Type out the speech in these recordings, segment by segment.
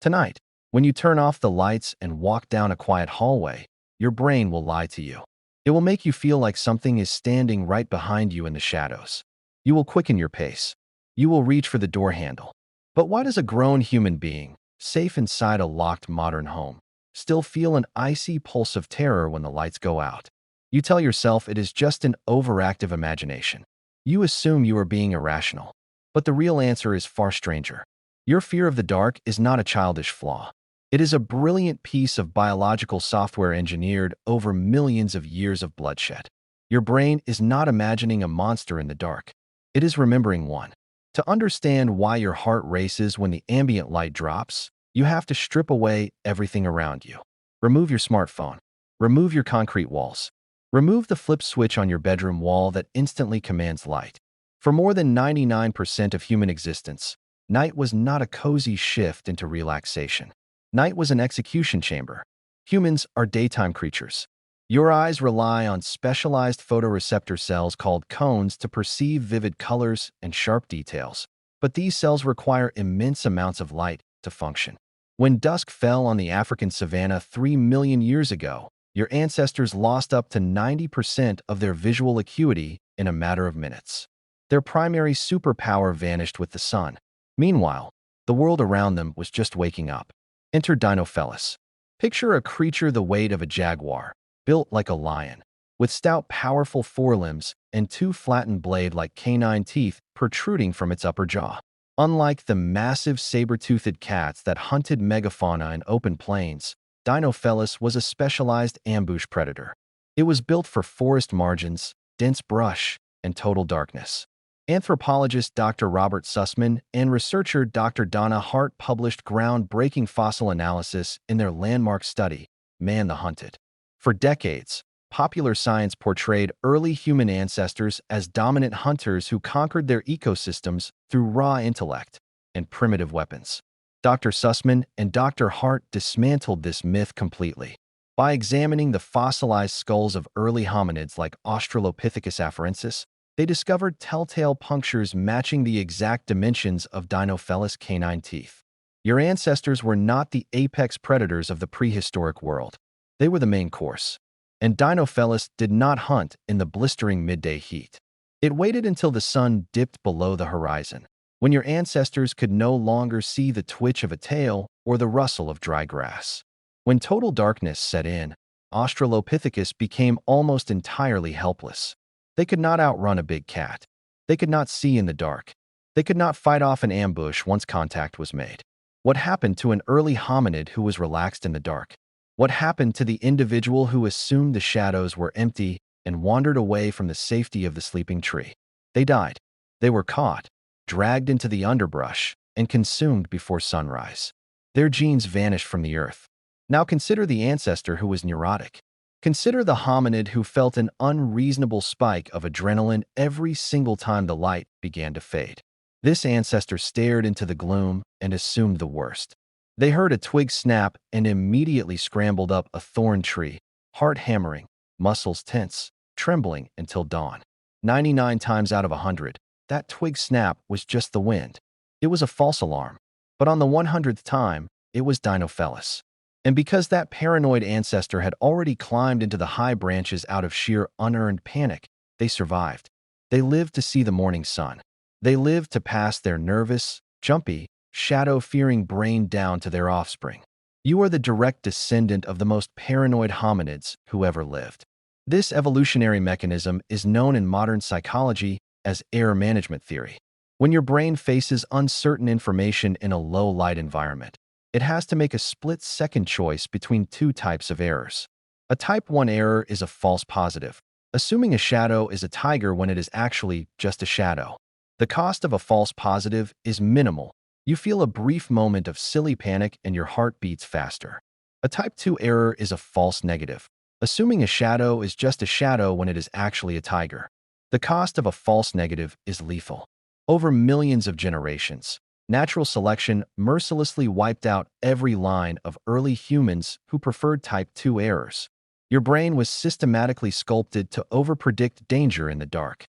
Tonight, when you turn off the lights and walk down a quiet hallway, your brain will lie to you. It will make you feel like something is standing right behind you in the shadows. You will quicken your pace. You will reach for the door handle. But why does a grown human being, safe inside a locked modern home, still feel an icy pulse of terror when the lights go out? You tell yourself it is just an overactive imagination. You assume you are being irrational. But the real answer is far stranger. Your fear of the dark is not a childish flaw. It is a brilliant piece of biological software engineered over millions of years of bloodshed. Your brain is not imagining a monster in the dark. It is remembering one. To understand why your heart races when the ambient light drops, you have to strip away everything around you. Remove your smartphone. Remove your concrete walls. Remove the flip switch on your bedroom wall that instantly commands light. For more than 99% of human existence, night was not a cozy shift into relaxation. Night was an execution chamber. Humans are daytime creatures. Your eyes rely on specialized photoreceptor cells called cones to perceive vivid colors and sharp details. But these cells require immense amounts of light to function. When dusk fell on the African savanna 3 million years ago, your ancestors lost up to 90% of their visual acuity in a matter of minutes. Their primary superpower vanished with the sun. Meanwhile, the world around them was just waking up. Enter Dinofelis. Picture a creature the weight of a jaguar, built like a lion, with stout, powerful forelimbs and two flattened blade-like canine teeth protruding from its upper jaw. Unlike the massive saber-toothed cats that hunted megafauna in open plains, Dinofelis was a specialized ambush predator. It was built for forest margins, dense brush, and total darkness. Anthropologist Dr. Robert Sussman and researcher Dr. Donna Hart published groundbreaking fossil analysis in their landmark study, Man the Hunted. For decades, popular science portrayed early human ancestors as dominant hunters who conquered their ecosystems through raw intellect and primitive weapons. Dr. Sussman and Dr. Hart dismantled this myth completely. By examining the fossilized skulls of early hominids like Australopithecus afarensis, they discovered telltale punctures matching the exact dimensions of Dinofelis canine teeth. Your ancestors were not the apex predators of the prehistoric world. They were the main course. And Dinofelis did not hunt in the blistering midday heat. It waited until the sun dipped below the horizon, when your ancestors could no longer see the twitch of a tail or the rustle of dry grass. When total darkness set in, Australopithecus became almost entirely helpless. They could not outrun a big cat. They could not see in the dark. They could not fight off an ambush once contact was made. What happened to an early hominid who was relaxed in the dark? What happened to the individual who assumed the shadows were empty and wandered away from the safety of the sleeping tree? They died. They were caught, dragged into the underbrush, and consumed before sunrise. Their genes vanished from the earth. Now consider the ancestor who was neurotic. Consider the hominid who felt an unreasonable spike of adrenaline every single time the light began to fade. This ancestor stared into the gloom and assumed the worst. They heard a twig snap and immediately scrambled up a thorn tree, heart hammering, muscles tense, trembling until dawn. 99 times out of 100, that twig snap was just the wind. It was a false alarm. But on the 100th time, it was Dinofelis. And because that paranoid ancestor had already climbed into the high branches out of sheer unearned panic, they survived. They lived to see the morning sun. They lived to pass their nervous, jumpy, shadow-fearing brain down to their offspring. You are the direct descendant of the most paranoid hominids who ever lived. This evolutionary mechanism is known in modern psychology as error management theory. When your brain faces uncertain information in a low-light environment, it has to make a split-second choice between two types of errors. A type 1 error is a false positive, assuming a shadow is a tiger when it is actually just a shadow. The cost of a false positive is minimal. You feel a brief moment of silly panic and your heart beats faster. A type 2 error is a false negative, assuming a shadow is just a shadow when it is actually a tiger. The cost of a false negative is lethal. Over millions of generations, natural selection mercilessly wiped out every line of early humans who preferred type 2 errors. Your brain was systematically sculpted to overpredict danger in the dark.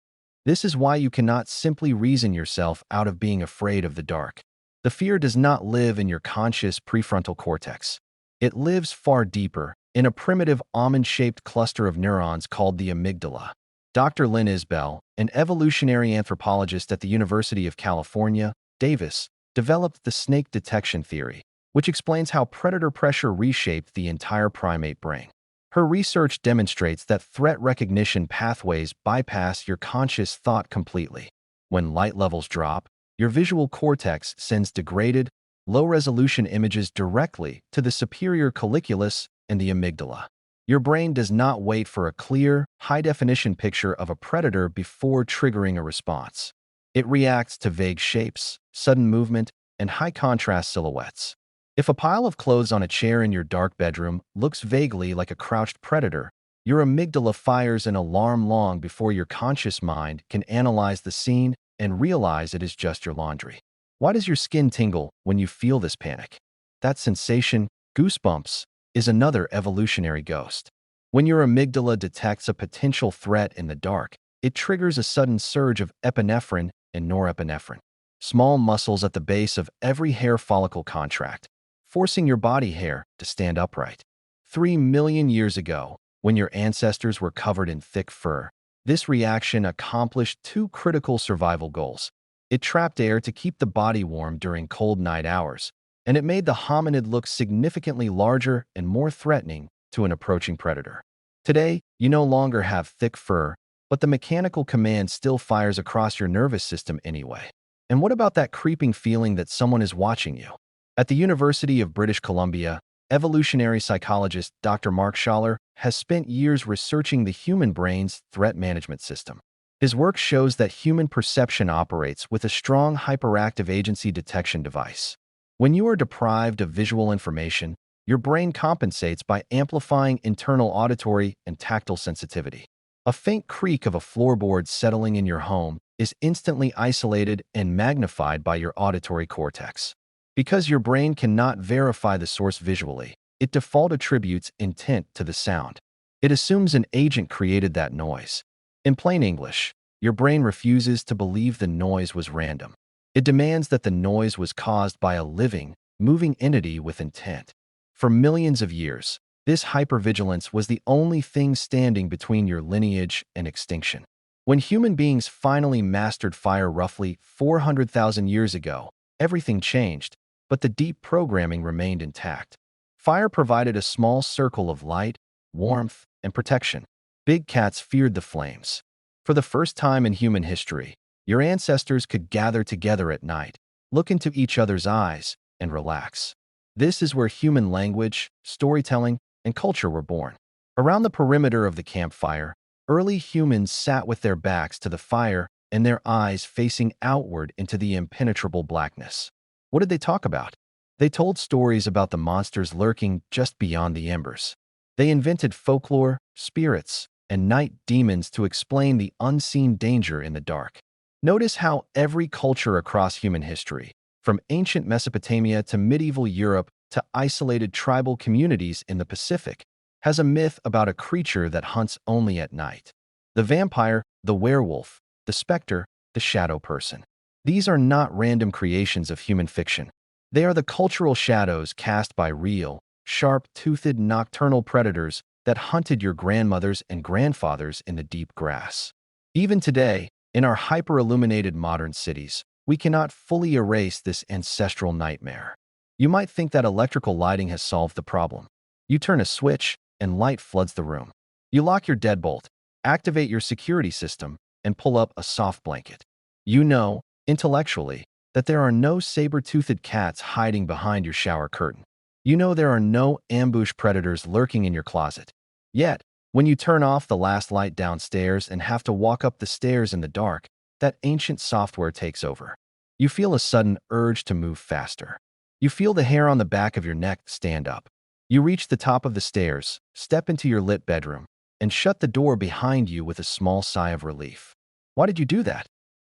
This is why you cannot simply reason yourself out of being afraid of the dark. The fear does not live in your conscious prefrontal cortex. It lives far deeper, in a primitive almond-shaped cluster of neurons called the amygdala. Dr. Lynn Isbell, an evolutionary anthropologist at the University of California, Davis, developed the snake detection theory, which explains how predator pressure reshaped the entire primate brain. Her research demonstrates that threat recognition pathways bypass your conscious thought completely. When light levels drop, your visual cortex sends degraded, low-resolution images directly to the superior colliculus and the amygdala. Your brain does not wait for a clear, high-definition picture of a predator before triggering a response. It reacts to vague shapes, sudden movement, and high-contrast silhouettes. If a pile of clothes on a chair in your dark bedroom looks vaguely like a crouched predator, your amygdala fires an alarm long before your conscious mind can analyze the scene and realize it is just your laundry. Why does your skin tingle when you feel this panic? That sensation, goosebumps, is another evolutionary ghost. When your amygdala detects a potential threat in the dark, it triggers a sudden surge of epinephrine and norepinephrine. Small muscles at the base of every hair follicle contract, forcing your body hair to stand upright. 3 million years ago, when your ancestors were covered in thick fur, this reaction accomplished two critical survival goals. It trapped air to keep the body warm during cold night hours, and it made the hominid look significantly larger and more threatening to an approaching predator. Today, you no longer have thick fur, but the mechanical command still fires across your nervous system anyway. And what about that creeping feeling that someone is watching you? At the University of British Columbia, evolutionary psychologist Dr. Mark Schaller has spent years researching the human brain's threat management system. His work shows that human perception operates with a strong hyperactive agency detection device. When you are deprived of visual information, your brain compensates by amplifying internal auditory and tactile sensitivity. A faint creak of a floorboard settling in your home is instantly isolated and magnified by your auditory cortex. Because your brain cannot verify the source visually, it default attributes intent to the sound. It assumes an agent created that noise. In plain English, your brain refuses to believe the noise was random. It demands that the noise was caused by a living, moving entity with intent. For millions of years, this hypervigilance was the only thing standing between your lineage and extinction. When human beings finally mastered fire roughly 400,000 years ago, everything changed, but the deep programming remained intact. Fire provided a small circle of light, warmth, and protection. Big cats feared the flames. For the first time in human history, your ancestors could gather together at night, look into each other's eyes, and relax. This is where human language, storytelling, and culture were born. Around the perimeter of the campfire, early humans sat with their backs to the fire and their eyes facing outward into the impenetrable blackness. What did they talk about? They told stories about the monsters lurking just beyond the embers. They invented folklore, spirits, and night demons to explain the unseen danger in the dark. Notice how every culture across human history, from ancient Mesopotamia to medieval Europe to isolated tribal communities in the Pacific, has a myth about a creature that hunts only at night. The vampire, the werewolf, the specter, the shadow person. These are not random creations of human fiction. They are the cultural shadows cast by real, sharp-toothed nocturnal predators that hunted your grandmothers and grandfathers in the deep grass. Even today, in our hyper-illuminated modern cities, we cannot fully erase this ancestral nightmare. You might think that electrical lighting has solved the problem. You turn a switch, and light floods the room. You lock your deadbolt, activate your security system, and pull up a soft blanket. You know, intellectually, that there are no saber-toothed cats hiding behind your shower curtain. You know there are no ambush predators lurking in your closet. Yet, when you turn off the last light downstairs and have to walk up the stairs in the dark, that ancient software takes over. You feel a sudden urge to move faster. You feel the hair on the back of your neck stand up. You reach the top of the stairs, step into your lit bedroom, and shut the door behind you with a small sigh of relief. Why did you do that?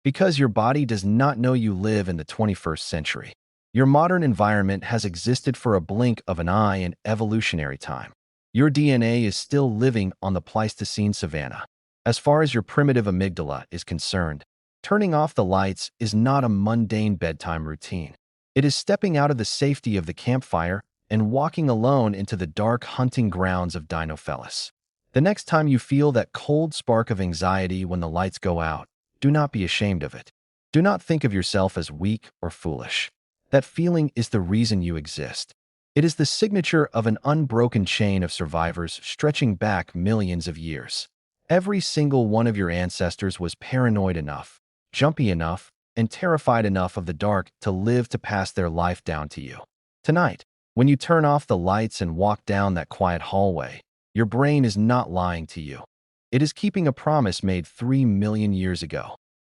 Because your body does not know you live in the 21st century. Your modern environment has existed for a blink of an eye in evolutionary time. Your DNA is still living on the Pleistocene savanna. As far as your primitive amygdala is concerned, turning off the lights is not a mundane bedtime routine. It is stepping out of the safety of the campfire and walking alone into the dark hunting grounds of Dinofelis. The next time you feel that cold spark of anxiety when the lights go out, do not be ashamed of it. Do not think of yourself as weak or foolish. That feeling is the reason you exist. It is the signature of an unbroken chain of survivors stretching back millions of years. Every single one of your ancestors was paranoid enough, jumpy enough, and terrified enough of the dark to live to pass their life down to you. Tonight, when you turn off the lights and walk down that quiet hallway, your brain is not lying to you. It is keeping a promise made 3 million years ago.